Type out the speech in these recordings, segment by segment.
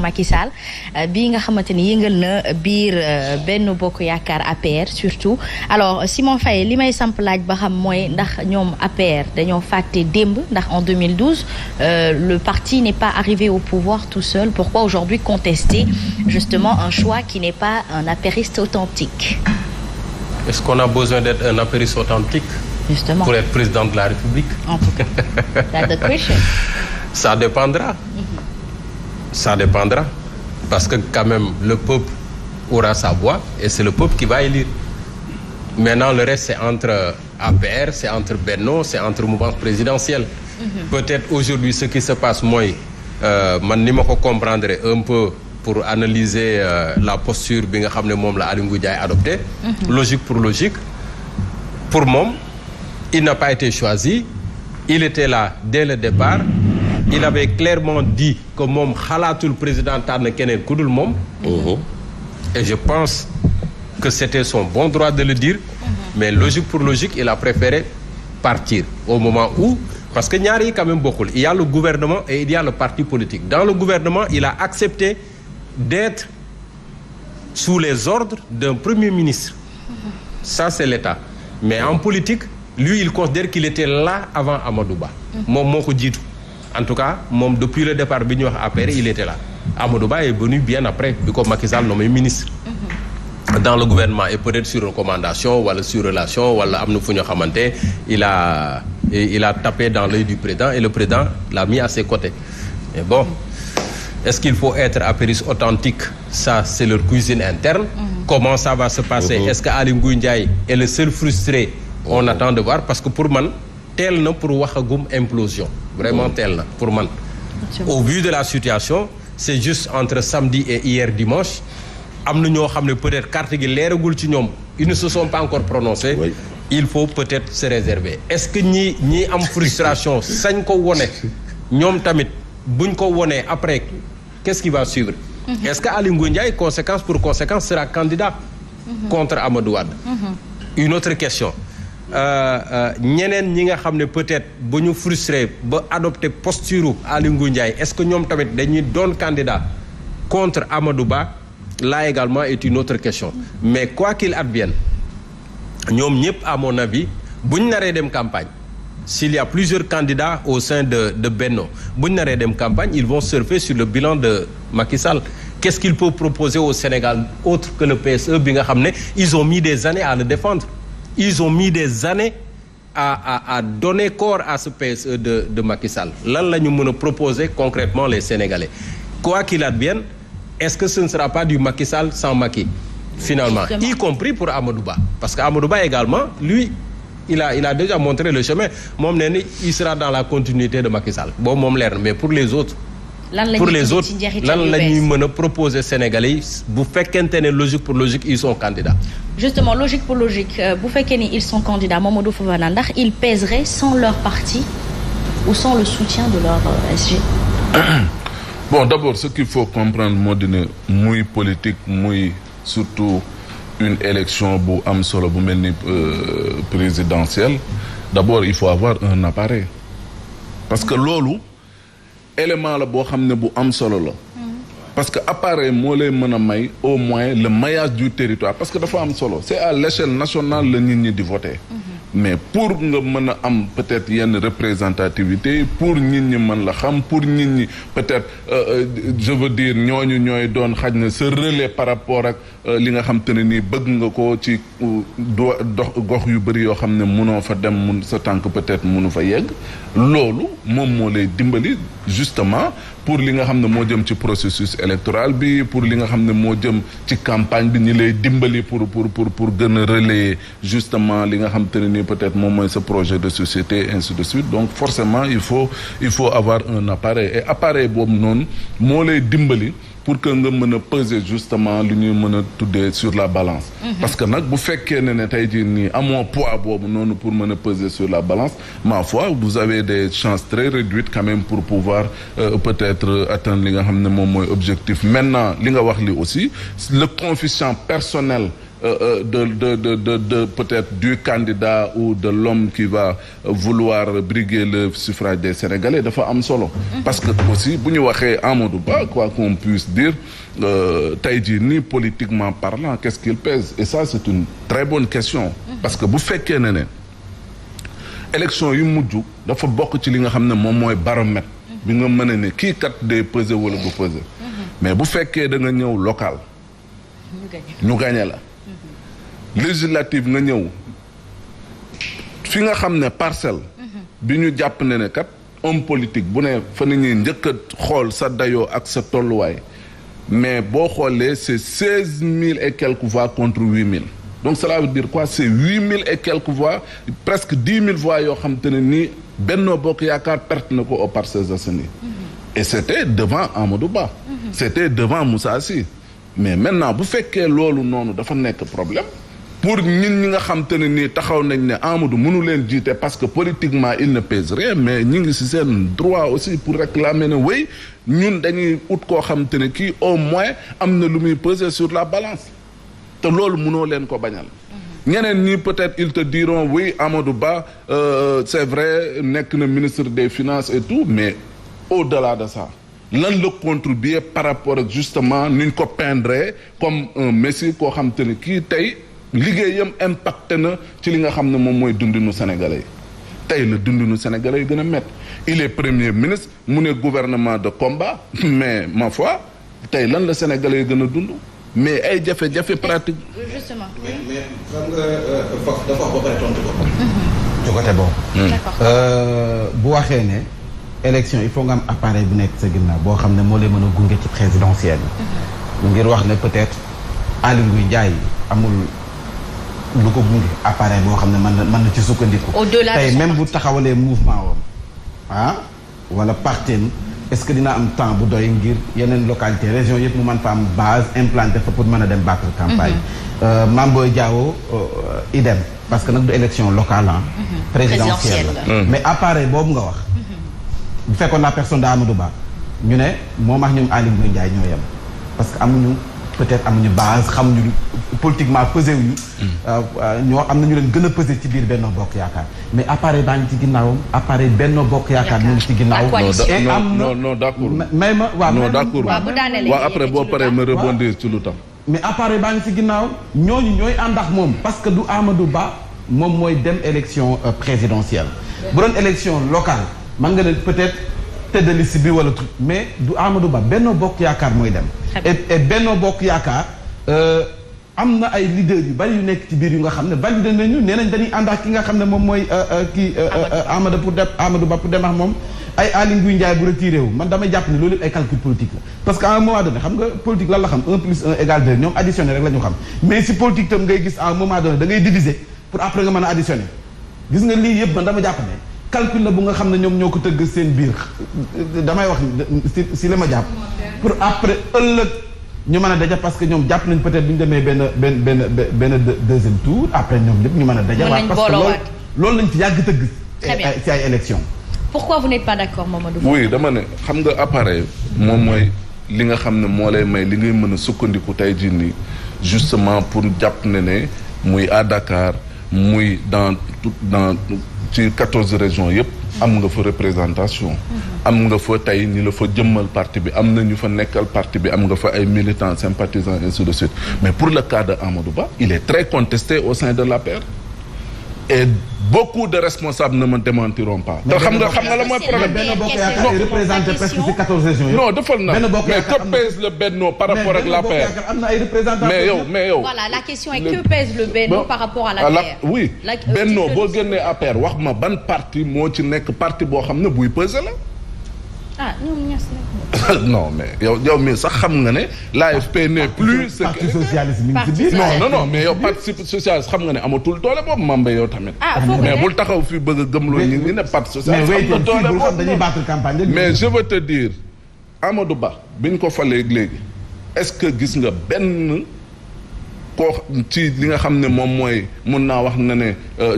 Macky Sall bii nga xamante ni yëngal na biir Benno Bokk Yaakaar APR surtout alors Simon Faye li may samp laaj ba xam mooy ndax ñoom APR dañoo fàtte démb ndax en 2012 le parti n'est pas arrivé au pouvoir tout seul. Pourquoi aujourd'hui contester justement un choix qui n'est pas un apériste authentique? Est-ce qu'on a besoin d'être un apériste authentique justement pour être président de la République? En tout cas, that's the question. Ça dépendra. Ça dépendra, parce que quand même le peuple aura sa voix et c'est le peuple qui va élire. Maintenant le reste c'est entre APR, c'est entre Benno, c'est entre mouvance présidentielle. Peut-être aujourd'hui ce qui se passe mooy man ni ma ko comprendre un peu pour analyser la posture bi nga xam ne moom la Aly Ngouille Ndiaye adopté. Logique pour moom il n'a pas été choisi, il était là dès le départ. Il avait clairement dit que moom xalaatul président tànn keneen ku dul moom. Et je pense que c'était son bon droit de le dire. Mais logique pour logique, il a préféré partir au moment où, parce que ñaar yi quand même bokkul. Il y a le gouvernement et il y a le parti politique. Dans le gouvernement, il a accepté d'être sous les ordres d'un premier ministre. Ça c'est l'État. Mais en politique, lui il considère qu'il était là avant Amadou Ba. Moom moo ko jiitu. En tout cas moom depuis le départ bi ñuy wax APR il était là. Amadou Ba est venu bien après bi ko Macky Sall nommé ministre. Dans le gouvernement et peut-être sur recommandation wala sur relation wala am na fu ñu xamante il a tapé dans l'œil du président et le président l'a mis à ses côtés. Mais bon, est-ce qu'il faut être apériste authentique? Ça c'est leur cuisine interne. Comment ça va se passer? Est-ce que Aly Ngouille Ndiaye est le seul frustré? On attend de voir parce que pour man teel na pour waxagum implosion. Vraiment teel na pour man. Au vu de la situation, c'est juste entre samedi et hier dimanche am na ñoo xam ne peut-être carte gi leeragul ci ñoom ils ne se sont pas encore prononcés. Oui. Il faut peut-être se réserver. Est-ce que ñi am frustration sañ ko wone ñoom tamit buñ ko wonee après qu'est-ce qui va suivre? Est-ce que Aly Ngouille Ndiaye conséquence pour conséquence sera candidat contre Amadou Wade? Une autre question. Ñeneen ñi nga xam ne peut-être bu ñu frustré ba adopté posture Aly Ngouille Ndiaye est-ce que ñoom tamit dañuy doon candidat contre Amadou Ba? Là également est une autre question. Mais quoi qu'il advienne ñoom ñëpp à mon avis bu ñu naree dem campagne s'il y a plusieurs candidats au sein de Benno bu ñu naree dem campagne ils vont surfer sur le bilan de Macky Sall. Qu'est-ce qu'il peut proposer au Sénégal autre que le PSE bi nga xam ne ils ont mis des années à le défendre. Ils ont mis des années à donner corps à ce PSE de Macky Sall. Lan la ñu mën a proposer concrètement les Sénégalais? Quoi qu'il advienne, est-ce que ce ne sera pas du Macky Sall sans Macky finalement? Justement. Y compris pour Amadou Ba. Parce que Amadou Ba également, lui, il a déjà montré le chemin. Moom nee ni il sera dans la continuité de Macky Sall. Bon moom leer na mais pour les autres lan la ñuy mën a proposer Sénégalais yi bu fekkente ne logique pour logique ils sont candidats. Justement logique pour logique bu fekkee ni ils sont candidats Mamadou Fofana ndax ils pèseraient sans leur parti ou sans le soutien de leur SG? Bon d'abord ce qu'il faut comprendre moo di ne muy politique muy surtout une élection bu am solo bu mel ni présidentielle d'abord il faut avoir un appareil parce que loolu élément la boo xam ne bu am solo la parce que appareil moo lay mën a may au moins le maillage du territoire parce que dafa am solo c'est à l'échelle nationale la nit ñi di voter mais pour nga mën a am peut-être yenn représentativité pour nit ñi mën la xam pour nit ñi peut-être je veux dire ñooñu ñooy doon xaj na sa relais par rapport ak li nga xam te ne nii bëgg nga ko ci dox gox yu bëri yoo xam ne mënoo fa dem mun sa tànk peut-être mënu fa yegg loolu moom moo lay dimbali justement pour li nga xam ne moo jëm ci processus électoral bi pour li nga xam ne moo jëm ci campagne bi ñi lay dimbali pour gën a relayer justement li nga xam te ne nii peut-être moom mooy sa projet de société ainsi de suite donc forcément il faut avoir un appareil et appareil boobu noonu moo lay dimbali pour que nga mën a peser justement lu ñuy mën a tuddee sur la balance. Parce que nag bu fekkee ne tey jii nii amoo poids boobu noonu pour mën a peser sur la balance ma foi vous avez des chances très réduites quand même pour pouvoir peut-être atteindre li nga xam ne moom mooy objectif. Maintenant li nga wax li aussi le coefficient personnel de peut-être du candidat ou de l'homme qui va vouloir briguer le suffrage des Sénégalais dafa am solo. Parce que aussi bu ñu waxee Amadou Ba quoi qu'on puisse dire tey jii nii politiquement parlant qu'est-ce qu'il pèse et ça c'est une très bonne question. Parce que bu fekkee ne élection yu mujj dafa bokk ci li nga xam ne moom mooy baromètre bi nga mën a ne kii kat day peser wala du peser. Mais bu fekkee da nga ñëw local. ñu gagné la. législative nga ñëw fi nga xam ne parcelle. bi ñu jàpp ne kat homme politique bu ne fa na ñuy njëkk a xool sa dayoo ak sa tolluwaay mais boo xoolee c'est 16 000 et quelques voix contre 8 000. Donc cela veut dire quoi? C'est 8 000 et quelques voix, presque 10 000 voix yoo xam te ne nii Benno Bokk Yaakaar perte na ko aux Parcelles Assainies. Et c'était devant Amadou Ba. C'était devant Moussa Sy. Mais maintenant bu fekkee loolu noonu dafa nekk problème pour ñi nga xam te ne nii taxaw nañ ne Amadou mënu leen jiite parce que politiquement il ne pèse rien mais ñi ngi ci seen droit aussi pour réclamer ne oui ñun dañuy ut koo xam te ne kii au moins am na lu muy peser sur la balance te loolu mënoo leen ko bañal. ñeneen ñi peut-être ils te diront oui Amadou Ba c'est vrai nekk na ministre des finances et tout mais au-delà de ça. lan la contribuer par rapport ak justement ni ñu ko peindre comme un messie koo xam te ne kii tey liggéeyam impacté na ci li nga xam ne moom mooy dundinu sénégalais yi tey la dundinu sénégalais yi gën a métti il est premier ministre mu ne gouvernement de combat mais ma foi tey lan la sénégalais yi gën a dund mais ay jafe-jafe pratique. justement mais xam nga dafa wax ba pare tontu ko. ci côté boobu. d'accord bu waxee ne. élection il faut nga am appareil bu nekk sa ginnaaw boo xam ne moo lay mën a gunge ci présidentielle yi. ngir wax ne peut-être Aly Ngouille Ndiaye amul lu ko gunge appareil boo xam ne mën na ci sukkandiku. au-delà tey même bu taxawalee mouvement wam wala partem est-ce que dina am temps bu doy ngir yeneen localité région yëpp mu mën fa am base implanté fa pour mën a dem battre campagne. Mame Boye Diao idem parce que nag du élection locale présidentielle la mais appareil boobu nga wax. bu fekkoon la personne de Amadou Ba ñu ne moom ak ñoom Aly Ngouille Ndiaye ñoo yem parce que amuñu peut-être amuñu base xamuñu politiquement pesé wuñu ñoo am na ñu leen gën a pesé ci biir Benno Bokk Yaakaar mais appareil baa ngi ci ginnaawam appareil Benno Bokk Yaakaar ñu ngi ci ginnaaw. et am na non d'accord. may ma waaw non d'accord waaw après boo paree ma rebondir ci lu tax. mais appareil baa ngi ci ginnaaw ñooñu ñooy ànd ak moom parce que du Amadou Ba moom mooy dem élection présidentielle bu doon élection locale. man nga ne peut-être tête de liste bi wala truc mais du Amadou Ba Benno Bokk Yaakaar mooy dem. et Benno Bokk Yaakaar am na ay leaders yu bari yu nekk ci biir yu nga xam ne validé nañu nee nañ dañuy ànd ak ki nga xam ne moom mooy kii Amadou Ba pour dem ak moom ay Aly Ngouille Ndiaye bu retiré wu man damay jàpp ne loolu yëpp ay calcul politique la. parce que à un moment donné xam nga politique lan la xam 1 plus 1 égale 2 ñoom additionné rek la ñu xam mais si politique tam ngay gis à un moment donné da ngay diviser pour après nga mën a additionner gis nga lii yëpp man dama jàpp ne. calcul la bu nga xam ne ñoom ñoo ko tëgg seen biir damay wax si la ma jàpp pour après ëllëg ñu mën a daja parce que ñoom jàpp nañ peut-être bu ñu demee benn deuxième tour après ñoom ñëpp ñu mën a daja waaw parce que loolu lañ ci yàgg tëgg ci ay élection. Pourquoi vous n'êtes pas d'accord Mamadou? Oui dama ne xam nga appareil moom mooy li nga xam ne moo lay may li ngay mën a sukkandiku tey jii nii justement pour jàpp ne muy à Dakar muy dans ci 14 régions yëpp am nga fa représentation am nga fa tey ñi la fa jëmmal parti bi am na ñu fa nekkal parti bi am nga fa ay militants sympathisants et ainsi de suite mais pour le cas de Amadou Ba il est très contesté au sein de l'APR et beaucoup de responsables ne me démentiront pas. te xam nga la mooy problème. Benno Bokk Yaakaar est représenté presque ci 14 régions yëpp. non defal na mais que pèse le Benno par rapport ak l'APR. am na ay représentants. mais yow. voilà la question est que pèse le Benno par rapport à l'APR. oui Benno boo génnee APR wax ma ban parti moo ci nekk parti boo xam ne buy peser la. ah ñoom ñas non mais yow mii sax xam nga ne l'AFP n'est plus. ce parti socialiste mi ngi ci biir. non mais yow parti socialiste xam nga ne amatul doole boobu Mame Mbaye yow tamit. mais bul taxaw fii bëgg a gëmloo ñi ngi ne parti socialiste am na doole boobu dañuy battre campagne. mais je veux te dire Amadou Ba bi ñu ko falee léegi est-ce que gis nga benn koo ci li nga xam ne moom mooy mun naa wax na ne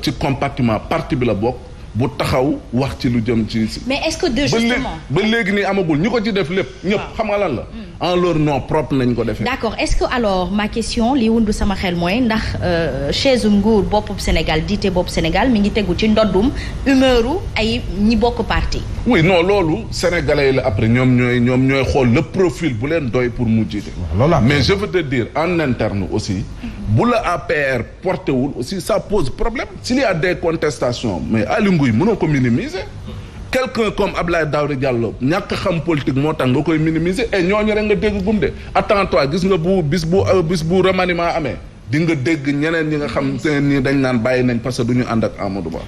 ci compartiment parti bi la bokk bu taxaw wax ci lu jëm ci. mais est-ce que de justement ba léegi nii amagul ñi ko ci def lépp. ñëpp xam nga lan la. en leur nom propre nañ ko defee. d'accord est-ce que alors ma question li wundu sama xel mooy ndax chaise nguur boppu Sénégal diite boppu Sénégal mi ngi tegu ci ndoddum humeuru ay ñi bokk parti. oui non loolu sénégalais yi la après ñoom ñooy xool le profil bu leen doy pour mu jiite. mais je veux te dire en interne aussi. bu la APR porté wul aussi ça pose problème. s'il y a des contestations mais Aly Ngouille mënoo ko minimiser. quelqu'un comme Abdoulaye Daouda Diallo ñàkk xam politique moo tax nga koy minimiser et ñooñu rek nga dégg gumde attends-toi gis nga bis bu remaniement amee di nga dégg ñeneen ñi nga xam te ni dañ naan bàyyi nañ parce que du ñu ànd ak Amadou Ba.